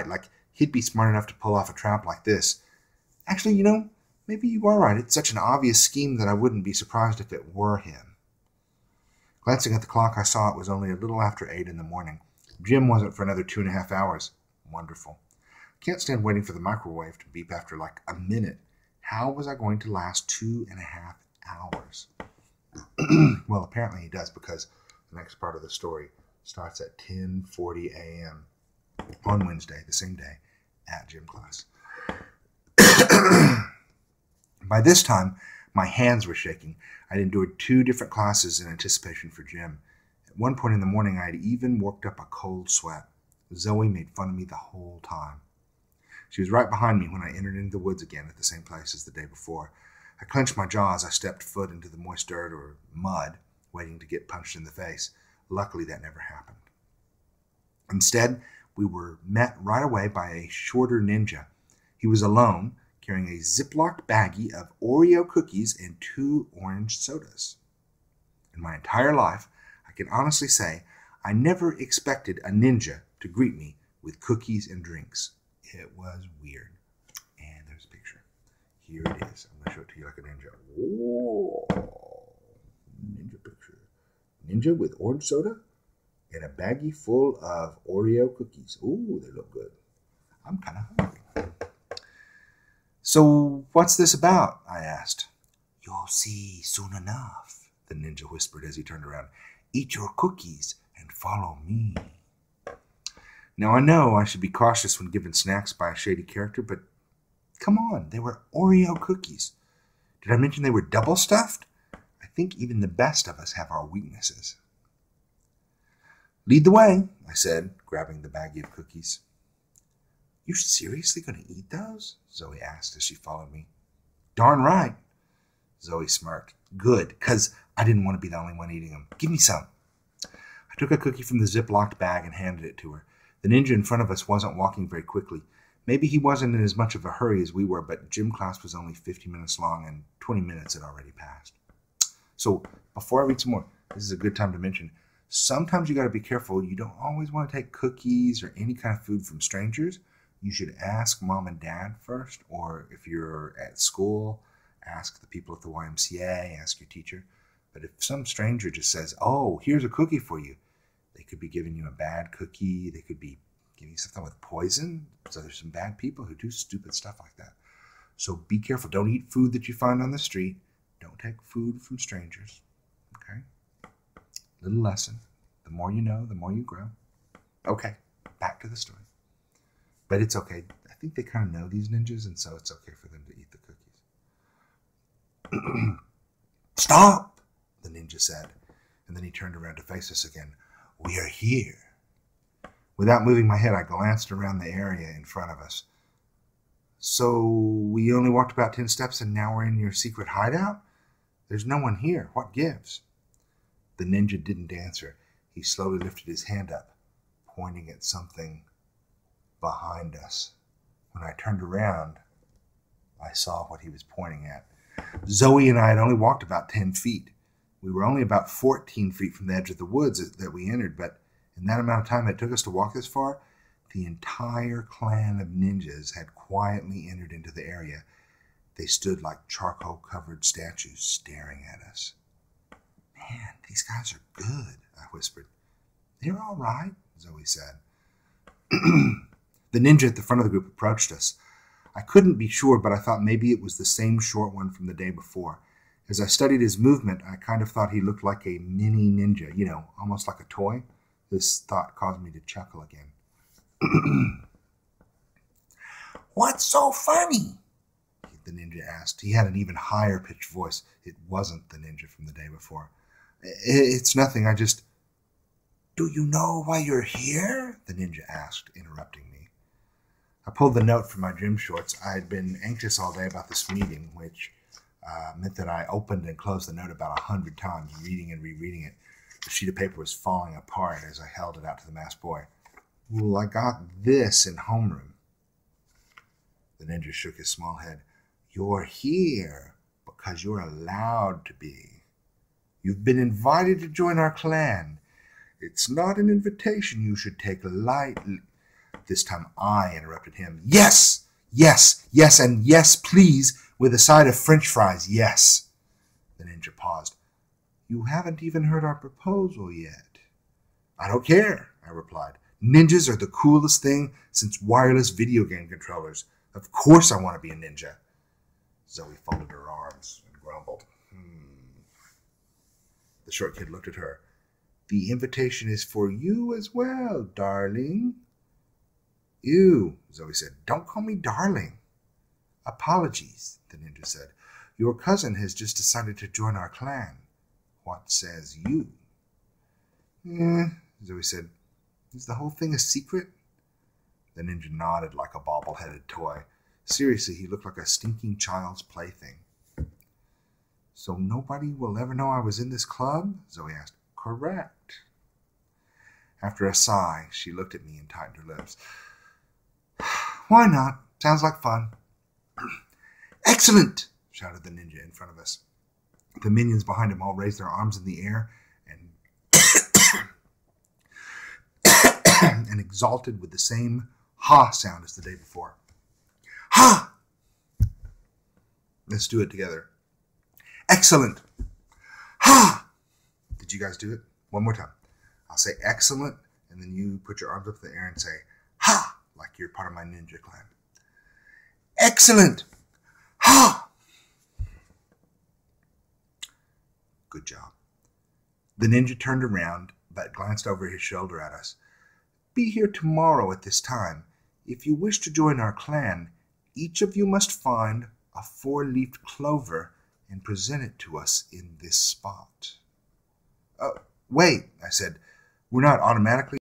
right. Like, he'd be smart enough to pull off a trap like this. Actually, you know, maybe you are right. It's such an obvious scheme that I wouldn't be surprised if it were him. Glancing at the clock, I saw it was only a little after 8 in the morning. Gym wasn't for another 2.5 hours. Wonderful. Can't stand waiting for the microwave to beep after like a minute. How was I going to last 2.5 hours? Well, apparently he does, because the next part of the story starts at 10:40 a.m. on Wednesday, the same day, at gym class. By this time, my hands were shaking. I'd endured 2 different classes in anticipation for gym. At one point in the morning, I had even worked up a cold sweat. Zoe made fun of me the whole time. She was right behind me when I entered into the woods again at the same place as the day before. I clenched my jaw as I stepped foot into the moist dirt or mud, waiting to get punched in the face. Luckily, that never happened. Instead, we were met right away by a shorter ninja. He was alone, carrying a Ziploc baggie of Oreo cookies and 2 orange sodas. In my entire life, I can honestly say I never expected a ninja to greet me with cookies and drinks. It was weird. And there's a picture. Here it is. I'm going to show it to you like a ninja. Whoa. Ninja picture. Ninja with orange soda and a baggie full of Oreo cookies. Ooh, they look good. I'm kind of hungry. So, what's this about? I asked. You'll see soon enough, the ninja whispered as he turned around. Eat your cookies and follow me. Now, I know I should be cautious when given snacks by a shady character, but come on, they were Oreo cookies. Did I mention they were double stuffed? I think even the best of us have our weaknesses. Lead the way, I said, grabbing the baggie of cookies. You seriously going to eat those? Zoe asked as she followed me. Darn right. Zoe smirked. Good, because I didn't want to be the only one eating them. Give me some. I took a cookie from the Ziploc bag and handed it to her. The ninja in front of us wasn't walking very quickly. Maybe he wasn't in as much of a hurry as we were, but gym class was only 50 minutes long and 20 minutes had already passed. So before I read some more, this is a good time to mention, sometimes you got to be careful. You don't always want to take cookies or any kind of food from strangers. You should ask mom and dad first, or if you're at school, ask the people at the YMCA, ask your teacher. But if some stranger just says, oh, here's a cookie for you, they could be giving you a bad cookie. They could be giving you something with poison. So there's some bad people who do stupid stuff like that. So be careful. Don't eat food that you find on the street. Don't take food from strangers. Okay? Little lesson. The more you know, the more you grow. Okay, back to the story. But it's okay. I think they kind of know these ninjas, and so it's okay for them to eat the cookies. Stop, the ninja said, and then he turned around to face us again. We are here. Without moving my head, I glanced around the area in front of us. So we only walked about 10 steps, and now we're in your secret hideout? There's no one here. What gives? The ninja didn't answer. He slowly lifted his hand up, pointing at something behind us. When I turned around, I saw what he was pointing at. Zoe and I had only walked about 10 feet. We were only about 14 feet from the edge of the woods that we entered, but in that amount of time it took us to walk this far, the entire clan of ninjas had quietly entered into the area. They stood like charcoal-covered statues staring at us. Man, these guys are good, I whispered. They're all right, Zoe said. The ninja at the front of the group approached us. I couldn't be sure, but I thought maybe it was the same short one from the day before. As I studied his movement, I kind of thought he looked like a mini ninja, you know, almost like a toy. This thought caused me to chuckle again. What's so funny? The ninja asked. He had an even higher pitched voice. It wasn't the ninja from the day before. It's nothing, I just... Do you know why you're here? The ninja asked, interrupting me. I pulled the note from my gym shorts. I had been anxious all day about this meeting, which meant that I opened and closed the note about 100 times, reading and rereading it. The sheet of paper was falling apart as I held it out to the masked boy. Well, I got this in homeroom. The ninja shook his small head. You're here because you're allowed to be. You've been invited to join our clan. It's not an invitation you should take lightly. This time I interrupted him. Yes, yes, yes, and yes, please, with a side of French fries, yes. The ninja paused. You haven't even heard our proposal yet. I don't care, I replied. Ninjas are the coolest thing since wireless video game controllers. Of course I want to be a ninja. Zoe folded her arms and grumbled. The short kid looked at her. The invitation is for you as well, darling. Ew, Zoe said. Don't call me darling. Apologies, the ninja said. Your cousin has just decided to join our clan. What says you? Zoe said. Is the whole thing a secret? The ninja nodded like a bobble-headed toy. Seriously, he looked like a stinking child's plaything. So nobody will ever know I was in this club? Zoe asked. Correct. After a sigh, she looked at me and tightened her lips. Why not? Sounds like fun. Excellent! Shouted the ninja in front of us. The minions behind him all raised their arms in the air and exalted with the same ha sound as the day before. Ha! Let's do it together. Excellent! Ha! Did you guys do it? One more time. I'll say excellent, and then you put your arms up in the air and say ha, like you're part of my ninja clan. Excellent! Ha! Good job. The ninja turned around, but glanced over his shoulder at us. Be here tomorrow at this time. If you wish to join our clan, each of you must find a 4-leafed clover and present it to us in this spot. Oh, wait, I said. We're not automatically